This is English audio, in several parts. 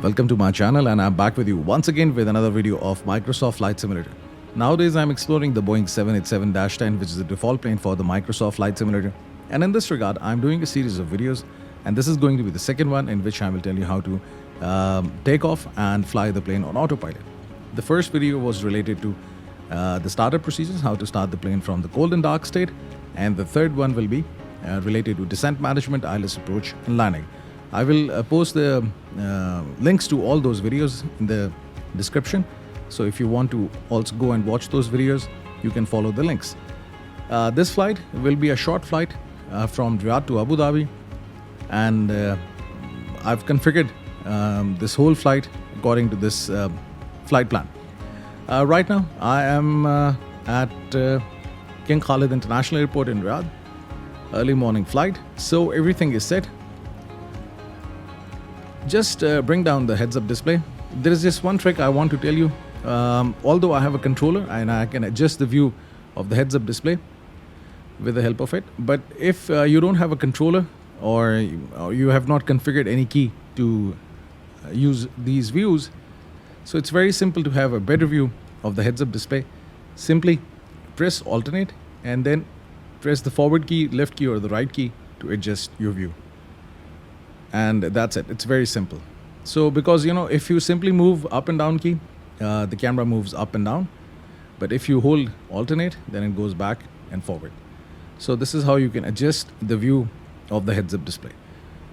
Welcome to my channel, and I'm back with you once again with another video of Microsoft Flight Simulator. Nowadays I'm exploring the Boeing 787-10, which is the default plane for the Microsoft Flight Simulator, and in this regard I'm doing a series of videos, and this is going to be the second one in which I will tell you how to take off and fly the plane on autopilot. The first video was related to the startup procedures, how to start the plane from the cold and dark state, and the third one will be related to descent management, ILS approach and landing. I will post the links to all those videos in the description. So if you want to also go and watch those videos, you can follow the links. This flight will be a short flight from Riyadh to Abu Dhabi, and I've configured this whole flight according to this flight plan. Right now I am at King Khalid International Airport in Riyadh. Early morning flight, so everything is set. Just bring down the heads-up display. There is just one trick I want to tell you. Although I have a controller and I can adjust the view of the heads-up display with the help of it, but if you don't have a controller or you have not configured any key to use these views, so it's very simple to have a better view of the heads-up display. Simply press alternate and then press the forward key, left key or the right key to adjust your view. And that's it. It's very simple. So because if you simply move up and down key, the camera moves up and down, but if you hold alternate, then it goes back and forward. So this is how you can adjust the view of the heads-up display.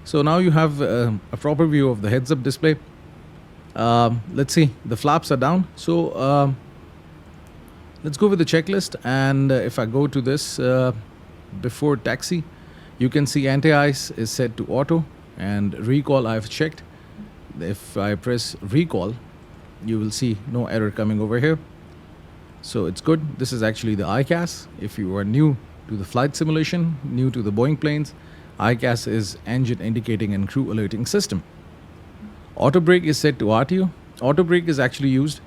So now you have a proper view of the heads-up display. Let's see, the flaps are down. So let's go with the checklist, and if I go to this before taxi, you can see anti-ice is set to auto, and recall I've checked. If I press recall, you will see no error coming over here, so it's good. This is actually the ICAS. If you are new to the flight simulation, new to the Boeing planes, ICAS is engine indicating and crew alerting system. Auto brake is set to RTO. Auto brake is actually used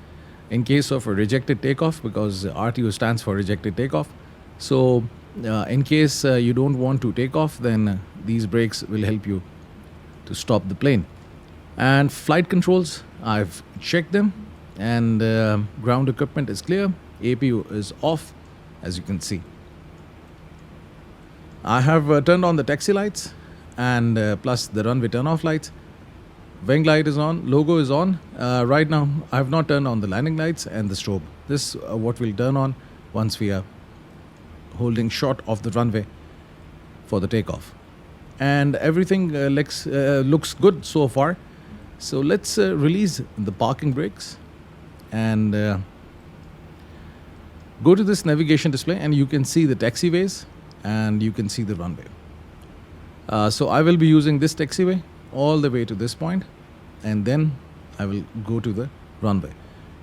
in case of a rejected takeoff, because RTO stands for rejected takeoff. So in case you don't want to take off, then these brakes will help you to stop the plane. And flight controls, I've checked them, and ground equipment is clear. APU is off, as you can see. I have turned on the taxi lights and plus the runway turn-off lights. Wing light is on, logo is on. Right now I have not turned on the landing lights and the strobe. This what will turn on once we are holding short of the runway for the takeoff. And everything looks good so far. So let's release the parking brakes and go to this navigation display, and you can see the taxiways and you can see the runway. So I will be using this taxiway all the way to this point, and then I will go to the runway.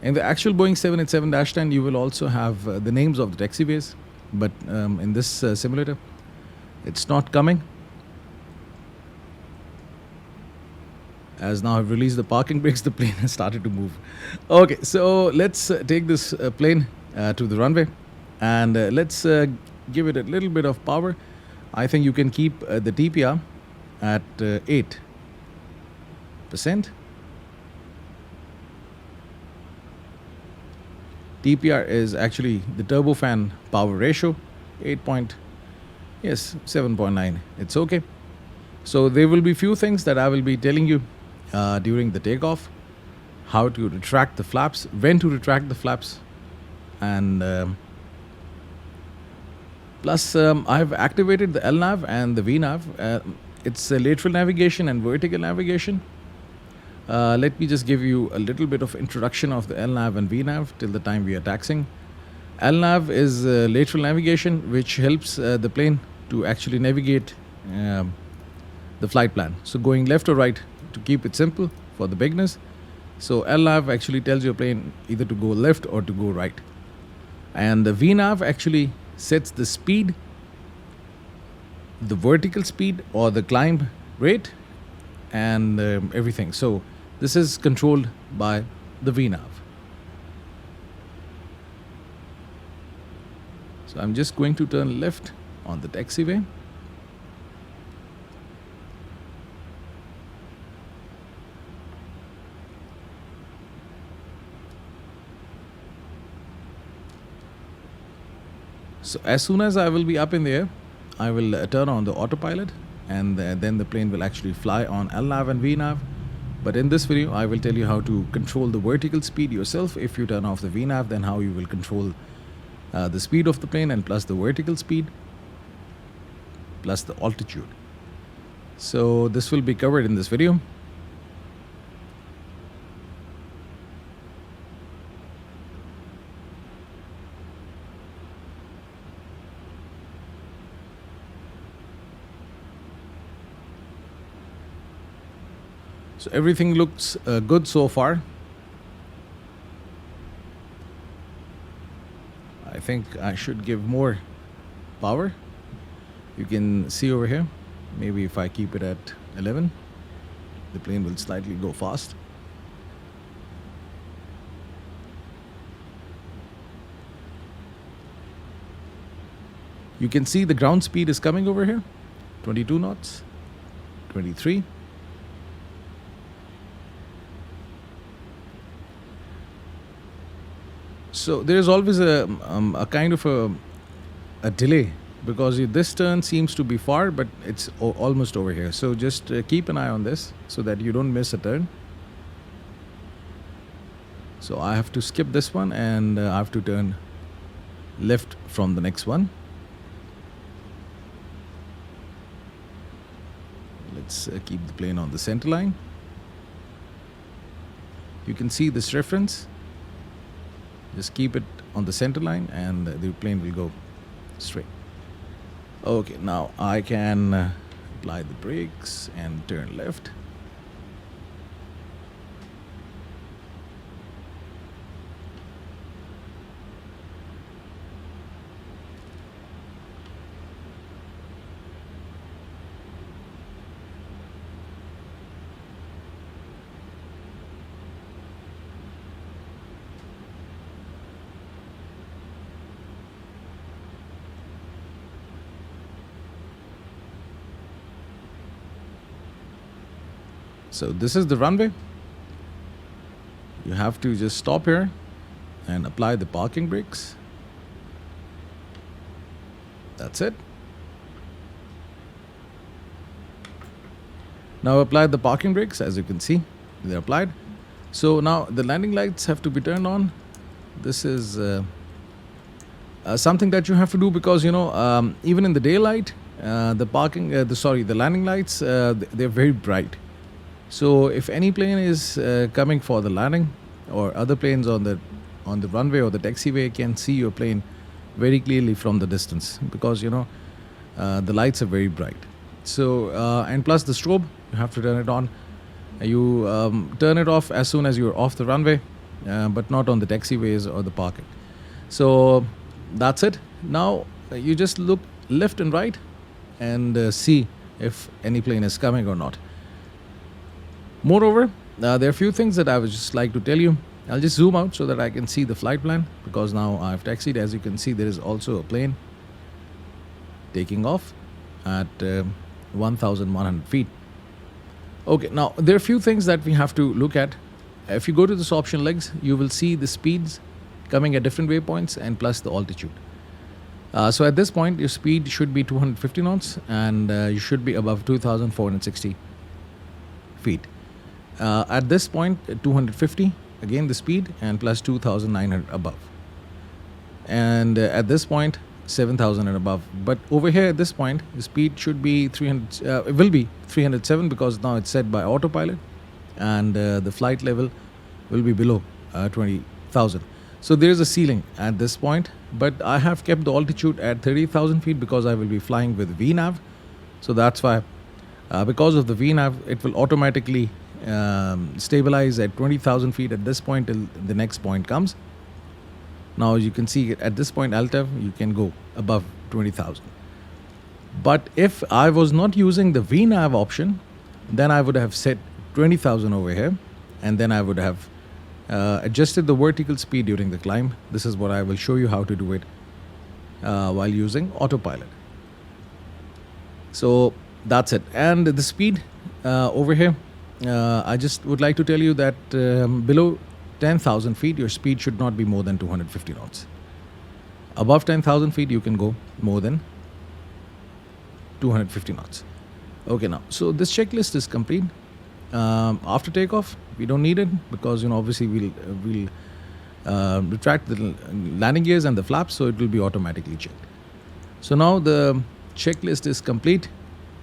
In the actual Boeing 787-10, you will also have the names of the taxiways, but in this simulator it's not coming. As now I've released the parking brakes, the plane has started to move. Okay, so let's take this plane to the runway, and let's give it a little bit of power. I think you can keep the TPR at 8%. TPR is actually the turbofan power ratio, 7.9. It's okay. So there will be few things that I will be telling you during the takeoff: how to retract the flaps, when to retract the flaps, and plus I've activated the LNAV and the VNAV. It's a lateral navigation and vertical navigation. Let me just give you a little bit of introduction of the LNAV and VNAV till the time we are taxiing. LNAV is lateral navigation, which helps the plane to actually navigate the flight plan. So going left or right, to keep it simple for the beginners. So LNAV actually tells your plane either to go left or to go right. And the VNAV actually sets the speed, the vertical speed or the climb rate, and everything. So this is controlled by the VNAV. So I'm just going to turn left on the taxiway. So as soon as I will be up in the air, I will turn on the autopilot, and then the plane will actually fly on LNAV and VNAV. But in this video, I will tell you how to control the vertical speed yourself. If you turn off the VNAV, then how you will control the speed of the plane, and plus the vertical speed, plus the altitude. So this will be covered in this video. So everything looks good so far. I think I should give more power. You can see over here, maybe if I keep it at 11, the plane will slightly go fast. You can see the ground speed is coming over here, 22 knots, 23. So there is always a kind of a delay, because this turn seems to be far, but it's almost over here. So just keep an eye on this so that you don't miss a turn. So I have to skip this one, and I have to turn left from the next one. Let's keep the plane on the center line. You can see this reference. Just keep it on the center line, and the plane will go straight. Okay, now I can apply the brakes and turn left. So this is the runway. You have to just stop here and apply the parking brakes. That's it. Now apply the parking brakes. As you can see, they're applied. So now the landing lights have to be turned on. This is something that you have to do, because even in the daylight, the landing lights, they're very bright. So if any plane is coming for the landing, or other planes on the runway or the taxiway can see your plane very clearly from the distance, because the lights are very bright. So and plus the strobe, you have to turn it on. You turn it off as soon as you're off the runway, but not on the taxiways or the parking. So that's it. Now you just look left and right and see if any plane is coming or not. Moreover, there are a few things that I would just like to tell you. I'll just zoom out so that I can see the flight plan, because now I've taxied. As you can see, there is also a plane taking off at 1,100 feet. Okay, now there are a few things that we have to look at. If you go to this option legs, you will see the speeds coming at different waypoints, and plus the altitude. So at this point, your speed should be 250 knots, and you should be above 2,460 feet. At this point, 250, again the speed, and plus 2,900 above. And at this point, 7,000 and above. But over here at this point, the speed should be 300. It will be 307, because now it's set by autopilot, and the flight level will be below 20,000. So there is a ceiling at this point, but I have kept the altitude at 30,000 feet because I will be flying with VNAV. So that's why, because of the VNAV, it will automatically stabilize at 20,000 feet at this point till the next point comes. Now you can see at this point LTEV, you can go above 20,000. But if I was not using the VNAV option, then I would have set 20,000 over here, and then I would have adjusted the vertical speed during the climb. This is what I will show you how to do it while using autopilot. So that's it. And the speed over here, I just would like to tell you that below 10,000 feet, your speed should not be more than 250 knots. Above 10,000 feet, you can go more than 250 knots. Okay, now, so this checklist is complete. After takeoff, we don't need it because, obviously we'll retract the landing gears and the flaps, so it will be automatically checked. So now the checklist is complete,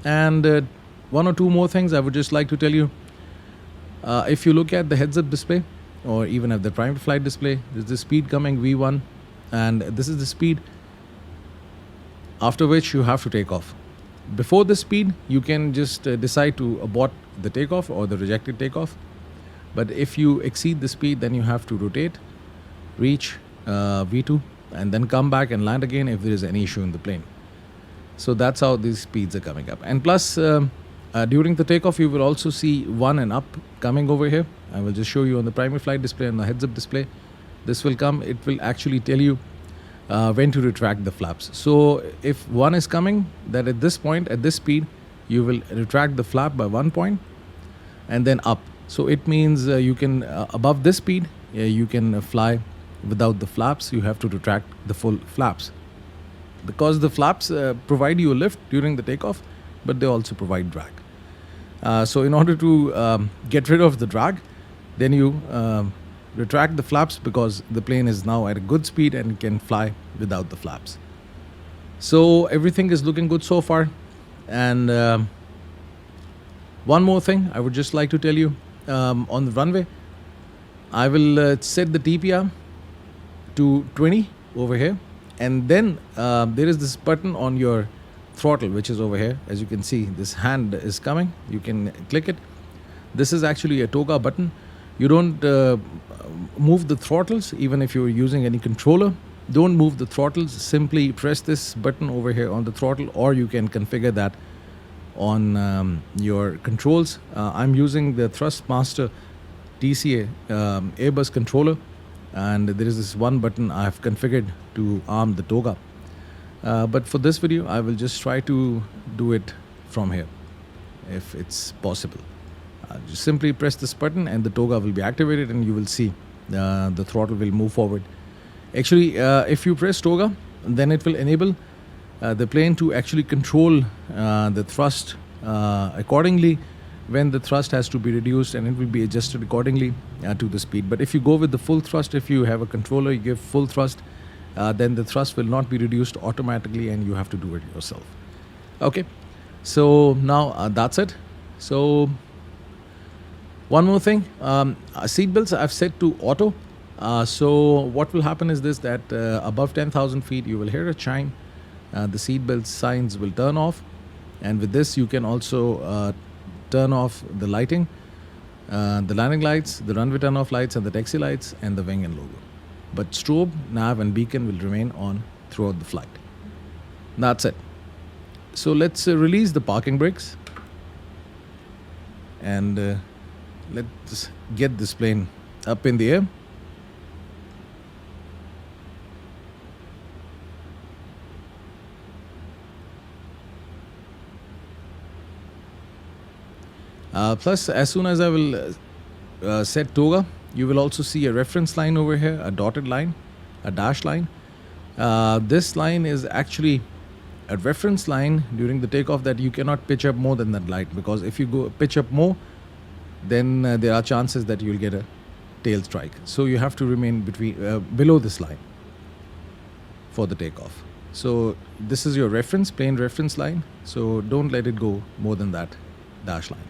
and one or two more things I would just like to tell you. If you look at the heads-up display, or even at the private flight display, there's the speed coming V1, and this is the speed after which you have to take off. Before the speed, you can just decide to abort the takeoff or the rejected takeoff. But if you exceed the speed, then you have to rotate, reach V2, and then come back and land again if there is any issue in the plane. So that's how these speeds are coming up. And plus, during the takeoff, you will also see 1 and up coming over here. I will just show you on the primary flight display and the heads-up display. This will come. It will actually tell you when to retract the flaps. So if 1 is coming, that at this point, at this speed, you will retract the flap by 1 point and then up. So it means you can, above this speed, you can fly without the flaps. You have to retract the full flaps. Because the flaps provide you a lift during the takeoff, but they also provide drag. So in order to get rid of the drag, then you retract the flaps because the plane is now at a good speed and can fly without the flaps. So everything is looking good so far. And one more thing I would just like to tell you, on the runway, I will set the TPR to 20 over here. And then there is this button on your throttle, which is over here. As you can see, this hand is coming. You can click it. This is actually a toga button. You don't move the throttles, even if you're using any controller. Don't move the throttles. Simply press this button over here on the throttle, or you can configure that on your controls. I'm using the Thrustmaster TCA Airbus controller, and there is this one button I have configured to arm the toga. But for this video, I will just try to do it from here, if it's possible. Just simply press this button and the toga will be activated, and you will see the throttle will move forward. Actually, if you press toga, then it will enable the plane to actually control the thrust accordingly when the thrust has to be reduced, and it will be adjusted accordingly to the speed. But if you go with the full thrust, if you have a controller, you give full thrust, then the thrust will not be reduced automatically and you have to do it yourself. Okay, so now that's it. So one more thing, seatbelts I've set to auto. So what will happen is this, that above 10,000 feet you will hear a chime, the seatbelt signs will turn off, and with this you can also turn off the lighting, the landing lights, the runway turn-off lights, and the taxi lights, and the wing and logo. But strobe, nav, and beacon will remain on throughout the flight. That's it. So let's release the parking brakes, and let's get this plane up in the air. Plus, as soon as I will set toga, you will also see a reference line over here, a dotted line, a dash line. This line is actually a reference line during the takeoff that you cannot pitch up more than that light, because if you go pitch up more, then there are chances that you'll get a tail strike. So you have to remain between below this line for the takeoff. So this is your reference, plane reference line. So don't let it go more than that dash line.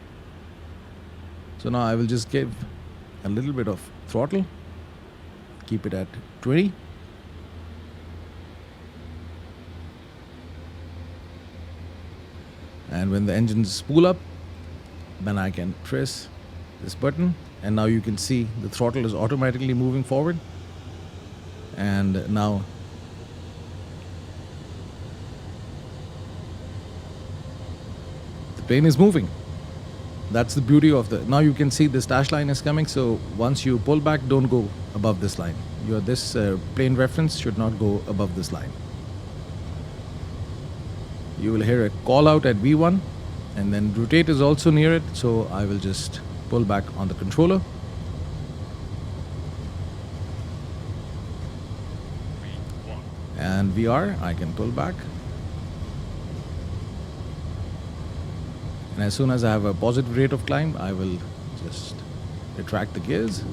So now I will just give a little bit of throttle, keep it at 20. And when the engines spool up, then I can press this button, and now you can see the throttle is automatically moving forward. And now the plane is moving. That's the beauty of the, now you can see this dash line is coming. So once you pull back, don't go above this line. This plane reference should not go above this line. You will hear a call out at V1, and then rotate is also near it. So I will just pull back on the controller. And VR, I can pull back. And as soon as I have a positive rate of climb, I will just retract the gears.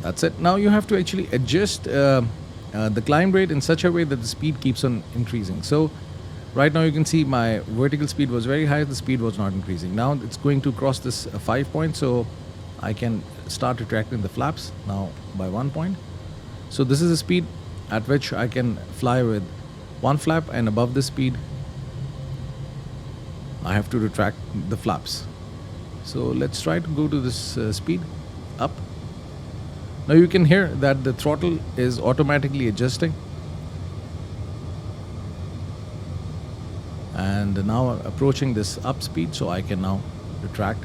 That's it. Now you have to actually adjust the climb rate in such a way that the speed keeps on increasing. So right now you can see my vertical speed was very high, the speed was not increasing. Now it's going to cross this 5 point, so I can start retracting the flaps now by 1 point. So this is the speed at which I can fly with one flap, and above this speed I have to retract the flaps. So let's try to go to this speed up. Now you can hear that the throttle is automatically adjusting. And now approaching this up speed, so I can now retract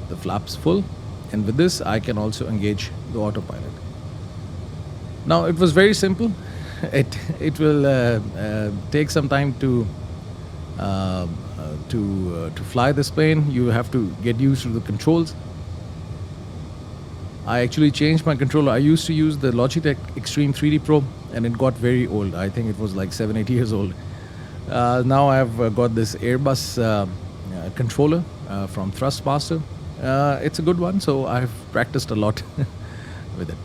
the flaps full. And with this, I can also engage the autopilot. Now it was very simple. It will take some time to fly this plane. You have to get used to the controls. I actually changed my controller. I used to use the Logitech Extreme 3D Pro, and it got very old. I think it was like 7-8 years old. Now I've got this Airbus controller from Thrustmaster. It's a good one, so I've practiced a lot with it.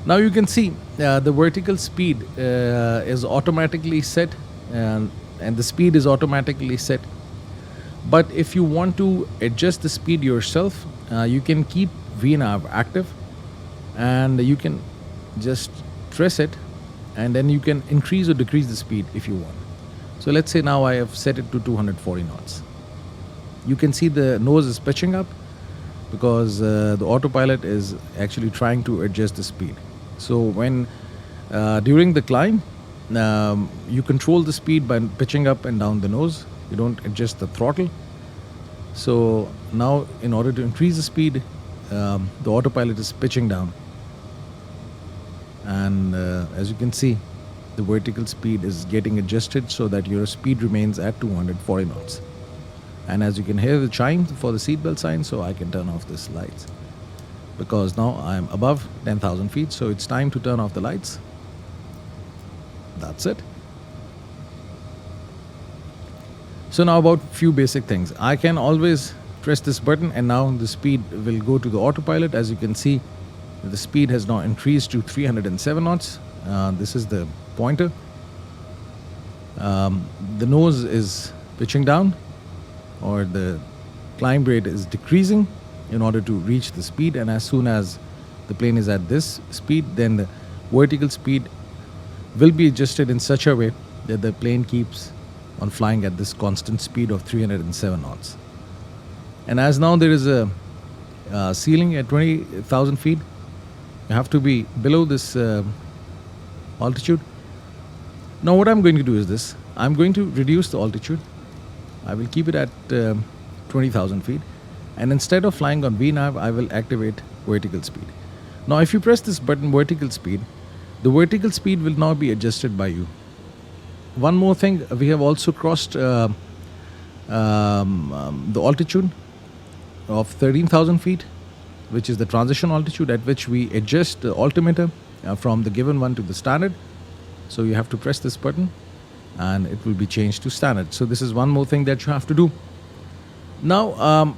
Now you can see the vertical speed is automatically set, and the speed is automatically set. But if you want to adjust the speed yourself, you can keep VNAV active, and you can just press it, and then you can increase or decrease the speed if you want. So let's say now I have set it to 240 knots. You can see the nose is pitching up because the autopilot is actually trying to adjust the speed. So when during the climb, you control the speed by pitching up and down the nose. You don't adjust the throttle. So now in order to increase the speed, the autopilot is pitching down. And as you can see, the vertical speed is getting adjusted so that your speed remains at 240 knots. And as you can hear the chime for the seatbelt sign, so I can turn off this lights. Because now I am above 10,000 feet, so it's time to turn off the lights. That's it. So now about few basic things. I can always press this button, and now the speed will go to the autopilot. As you can see, the speed has now increased to 307 knots. This is the pointer. The nose is pitching down, or the climb rate is decreasing in order to reach the speed. And as soon as the plane is at this speed, then the vertical speed will be adjusted in such a way that the plane keeps on flying at this constant speed of 307 knots. And as now there is a ceiling at 20,000 feet, you have to be below this altitude. Now what I'm going to do is this. I'm going to reduce the altitude. I will keep it at 20,000 feet. And instead of flying on VNAV, I will activate vertical speed. Now if you press this button, vertical speed, the vertical speed will now be adjusted by you. One more thing, we have also crossed the altitude of 13,000 feet, which is the transition altitude at which we adjust the altimeter from the given one to the standard. So you have to press this button and it will be changed to standard. So this is one more thing that you have to do. Now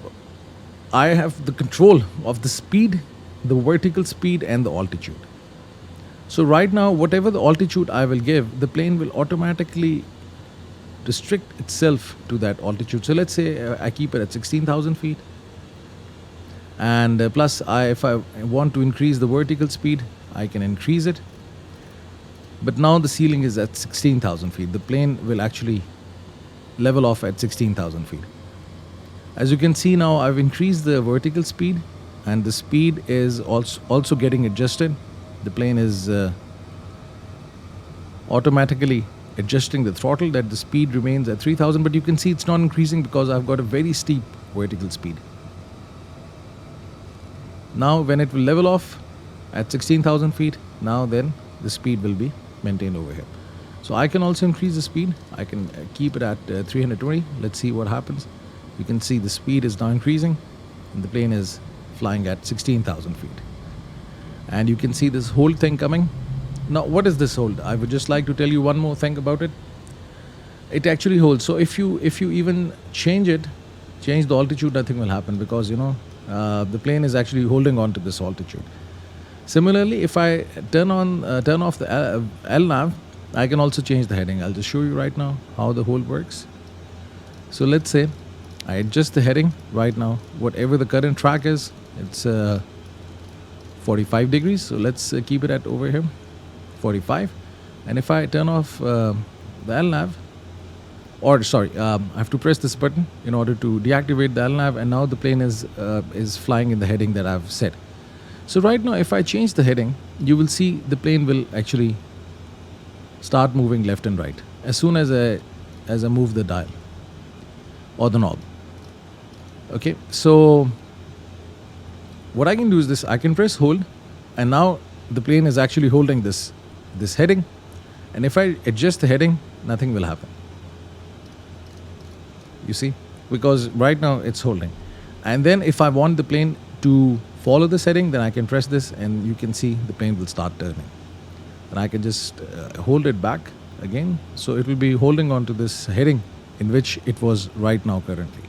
I have the control of the speed, the vertical speed and the altitude. So right now, whatever the altitude I will give, the plane will automatically restrict itself to that altitude. So let's say I keep it at 16,000 feet. And plus, if I want to increase the vertical speed, I can increase it. But now the ceiling is at 16,000 feet. The plane will actually level off at 16,000 feet. As you can see now, I've increased the vertical speed, and the speed is also getting adjusted. The plane is automatically adjusting the throttle that the speed remains at 3,000, but you can see it's not increasing because I've got a very steep vertical speed. Now when it will level off at 16,000 feet, now then the speed will be maintained over here. So I can also increase the speed. I can keep it at 320. Let's see what happens. You can see the speed is now increasing and the plane is flying at 16,000 feet. And you can see this whole thing coming. Now, what is this hold? I would just like to tell you one more thing about it. It actually holds. So if you even change the altitude, nothing will happen, because the plane is actually holding on to this altitude. Similarly, if I turn off the LNAV, I can also change the heading. I'll just show you right now how the hold works. So let's say I adjust the heading right now. Whatever the current track is, it's 45 degrees. So let's keep it at over here, 45. And if I turn off the LNAV, I have to press this button in order to deactivate the LNAV, and now the plane is flying in the heading that I've set. So right now, if I change the heading, you will see the plane will actually start moving left and right as soon as I move the dial or the knob. Okay, so what I can do is this: I can press hold, and now the plane is actually holding this heading. And if I adjust the heading, nothing will happen. You see, because right now it's holding. And then if I want the plane to follow this heading, then I can press this, and you can see the plane will start turning. And I can just hold it back again, so it will be holding on to this heading in which it was right now currently.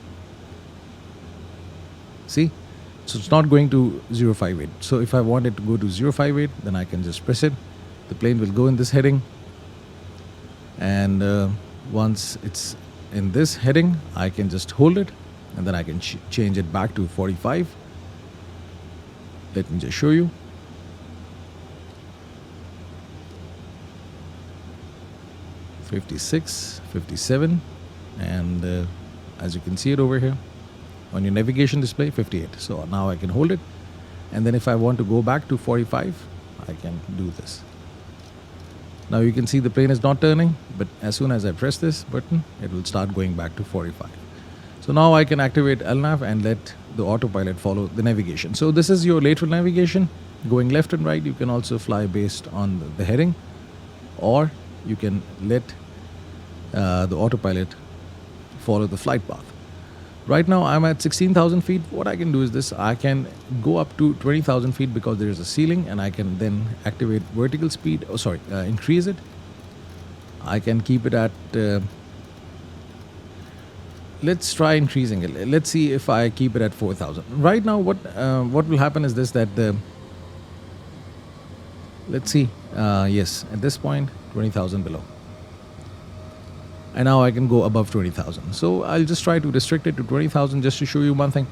See, so it's not going to 058. So if I want it to go to 058, then I can just press it. The plane will go in this heading, and once it's in this heading, I can just hold it, and then I can change it back to 45. Let me just show you. (56), 57, and as you can see it over here on your navigation display, 58. So now I can hold it, and then if I want to go back to 45, I can do this. Now you can see the plane is not turning, but as soon as I press this button, it will start going back to 45. So now I can activate LNAV and let the autopilot follow the navigation. So this is your lateral navigation, going left and right. You can also fly based on the heading, or you can let the autopilot follow the flight path. Right now I'm at 16,000 feet. What I can do is this: I can go up to 20,000 feet because there is a ceiling, and I can then activate vertical speed. Increase it. I can keep it at. Let's try increasing it. Let's see if I keep it at 4,000. Right now, what will happen is this: that let's see. Yes, at this point, 20,000 below. And now I can go above 20,000. So I'll just try to restrict it to 20,000 just to show you one thing.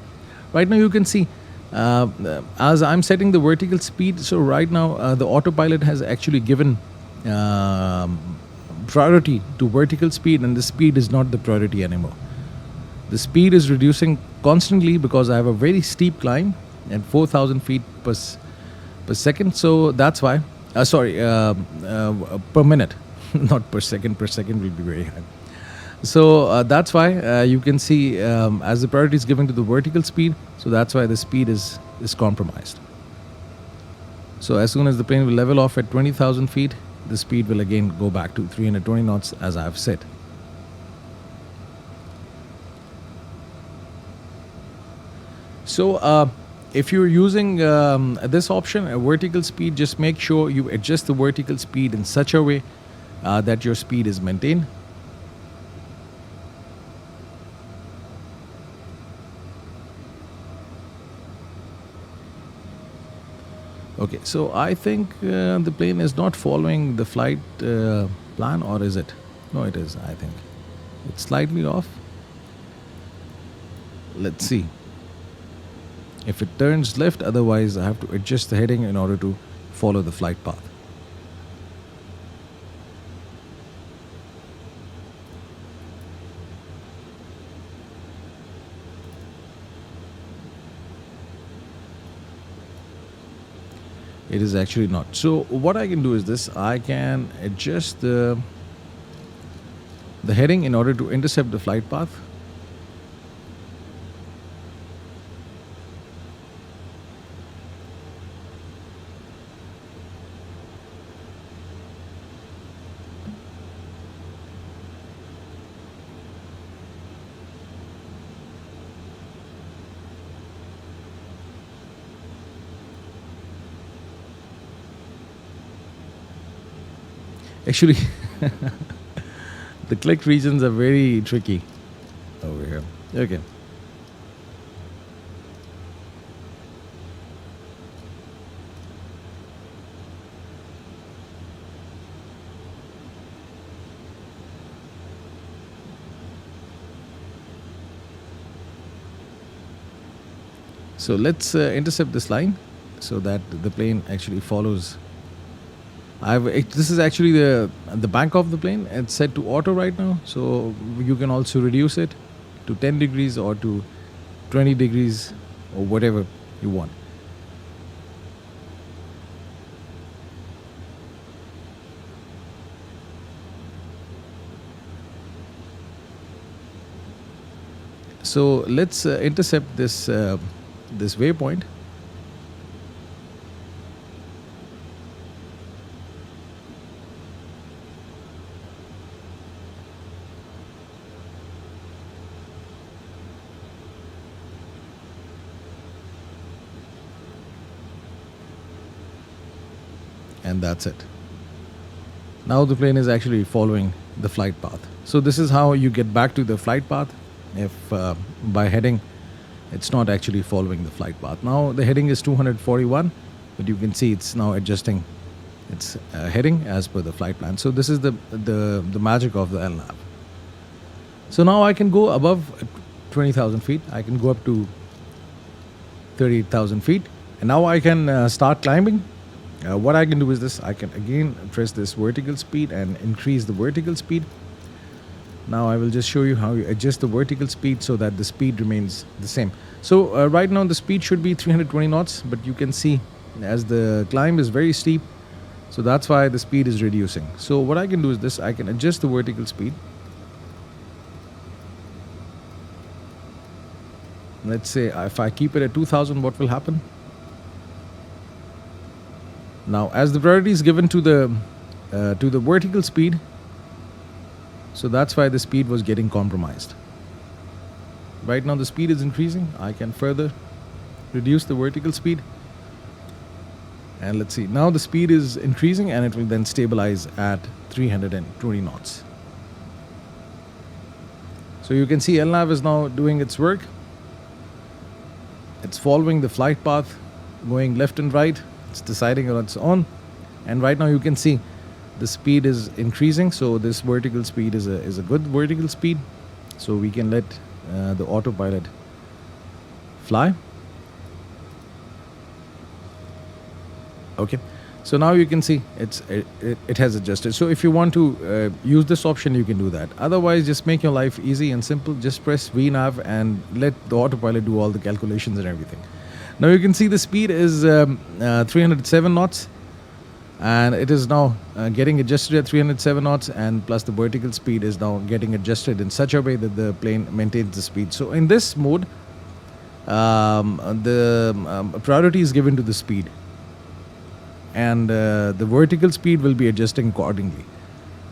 Right now you can see, as I'm setting the vertical speed, so right now the autopilot has actually given priority to vertical speed, and the speed is not the priority anymore. The speed is reducing constantly because I have a very steep climb at 4,000 feet per second. So that's why, per minute. Not per second. Per second will be very high. So that's why you can see as the priority is given to the vertical speed, so that's why the speed is compromised. So as soon as the plane will level off at 20,000 feet, the speed will again go back to 320 knots as I have said. So if you're using this option, a vertical speed, just make sure you adjust the vertical speed in such a way that your speed is maintained. Okay, so I think the plane is not following the flight plan, or is it? No, it is, I think. It's slightly off. Let's see. If it turns left, otherwise I have to adjust the heading in order to follow the flight path. It is actually not. So what I can do is this: I can adjust the heading in order to intercept the flight path. Actually, the click regions are very tricky over here. Okay. So let's intercept this line so that the plane actually follows. This is actually the back of the plane. It's set to auto right now, so you can also reduce it to 10 degrees or to 20 degrees or whatever you want. So let's intercept this waypoint. And that's it. Now the plane is actually following the flight path. So this is how you get back to the flight path if by heading it's not actually following the flight path. Now the heading is 241, but you can see it's now adjusting its heading as per the flight plan. So this is the magic of the LNAV. So now I can go above 20,000 feet. I can go up to 38,000 feet. And now I can start climbing. What I can do is this. I can again press this vertical speed and increase the vertical speed. Now I will just show you how you adjust the vertical speed so that the speed remains the same. So right now the speed should be 320 knots, but you can see as the climb is very steep, so that's why the speed is reducing. So what I can do is this. I can adjust the vertical speed. Let's say if I keep it at 2000, what will happen? Now as the priority is given to the vertical speed, so that's why the speed was getting compromised. Right now the speed is increasing. I can further reduce the vertical speed. And let's see. Now the speed is increasing and it will then stabilize at 320 knots. So you can see LNAV is now doing its work. It's following the flight path, going left and right. It's deciding on its own. And right now you can see the speed is increasing. So this vertical speed is a good vertical speed. So we can let the autopilot fly. Okay. So now you can see it has adjusted. So if you want to use this option, you can do that. Otherwise, just make your life easy and simple. Just press VNAV and let the autopilot do all the calculations and everything. Now you can see the speed is 307 knots. And it is now getting adjusted at 307 knots, and plus the vertical speed is now getting adjusted in such a way that the plane maintains the speed. So in this mode, the priority is given to the speed, and the vertical speed will be adjusting accordingly,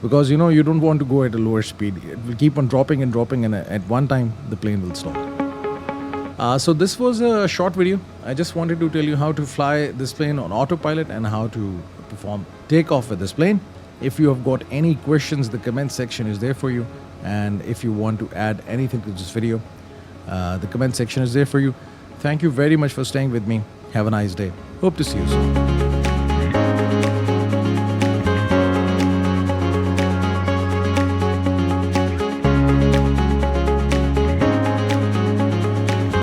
because you don't want to go at a lower speed. It will keep on dropping and dropping, and at one time the plane will stop. So this was a short video. I just wanted to tell you how to fly this plane on autopilot and how to perform takeoff with this plane. If you have got any questions, the comment section is there for you. And if you want to add anything to this video, the comment section is there for you. Thank you very much for staying with me. Have a nice day. Hope to see you soon.